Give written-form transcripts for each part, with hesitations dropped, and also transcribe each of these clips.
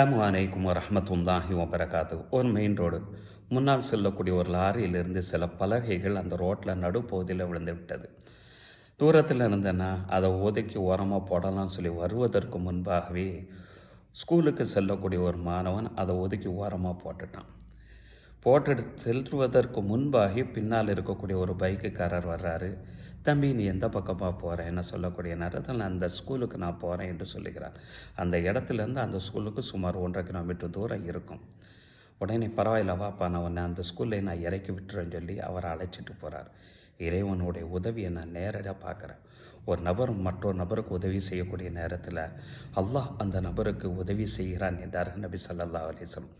அஸ்ஸலாமு அலைக்கும் வரஹ்மத்துல்லாஹி வபரகாத்து. ஒரு மெயின் ரோடு. முன்னால் செல்லக்கூடிய ஒரு லாரியிலிருந்து சில பலகைகள் அந்த ரோட்டில் நடுப்பகுதியில் விழுந்து விட்டது. தூரத்தில் இருந்தேன்னா அதை ஒதுக்கி ஓரமாக போடலாம்னு சொல்லி வருவதற்கு முன்பாகவே ஸ்கூலுக்கு செல்லக்கூடிய ஒரு மாணவன் அதை ஒதுக்கி ஓரமாக போட்டுட்டான். போட்டுட்டு செல்வதற்கு முன்பாகி பின்னால் இருக்கக்கூடிய ஒரு பைக்குக்காரர் வர்றாரு. தம்பி, நீ எந்த பக்கமாக போகிறேன்னு சொல்லக்கூடிய நேரத்தில் அந்த ஸ்கூலுக்கு நான் போகிறேன் என்று சொல்லுகிறார். அந்த இடத்துலேருந்து அந்த ஸ்கூலுக்கு சுமார் 1.5 கிலோமீட்டர் தூரம் இருக்கும். உடனே பரவாயில்ல வாப்பா, நான் உன்னை அந்த ஸ்கூலில் நான் இறக்கி விட்டுறேன்னு சொல்லி அவரை அழைச்சிட்டு போகிறார். இறைவனுடைய உதவியை நான் நேரடியாக பார்க்குறேன். ஒரு நபர் மற்றொரு நபருக்கு உதவி செய்யக்கூடிய நேரத்தில் அல்லாஹ் அந்த நபருக்கு உதவி செய்கிறான் என்றார்கள் நபி ஸல்லல்லாஹு அலைஹி வஸல்லம்.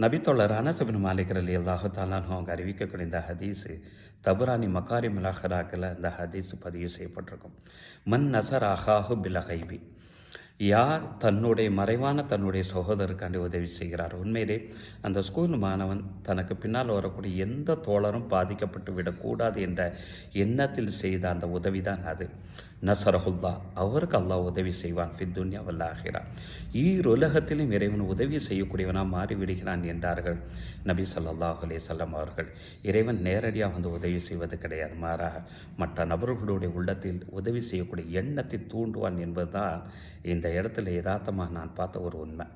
நபித்தோழர் அனஸ் பின் மாலிக் ரலியல்லாஹு தஆலா அன்ஹு அவங்க அறிவிக்கக்கூடிய இந்த ஹதீஸு தபுரானி மகாரிமுல் அஹ்லாக்கில் இந்த ஹதீஸ் பதிவு செய்யப்பட்டிருக்கும். மன் நஸர் அஹாஹு பில் கைபி, யார் தன்னுடைய சகோதரருக்காண்டி உதவி செய்கிறார். உண்மையிலே அந்த ஸ்கூல் மாணவன் தனக்கு பின்னால் வரக்கூடிய எந்த தோழரும் பாதிக்கப்பட்டு விடக்கூடாது என்ற எண்ணத்தில் செய்த அந்த உதவி தான் அது. நசரஹுல்லா, அவருக்கு அல்லாஹ் உதவி செய்வான் ஃபித் துன்யா வல் ஆஹிரா, ஈருலகத்திலும் இறைவன் உதவி செய்யக்கூடியவனாக மாறிவிடுகிறான் என்றார்கள் நபி ஸல்லல்லாஹு அலைஹி வஸல்லம் அவர்கள். இறைவன் நேரடியாக வந்து உதவி செய்வது கிடையாது, மாறாக மற்ற நபர்களுடைய உள்ளத்தில் உதவி செய்யக்கூடிய எண்ணத்தை தூண்டுவான் என்பதுதான் இந்த இடத்துல யதார்த்தமாக நான் பார்த்த ஒரு உண்மை.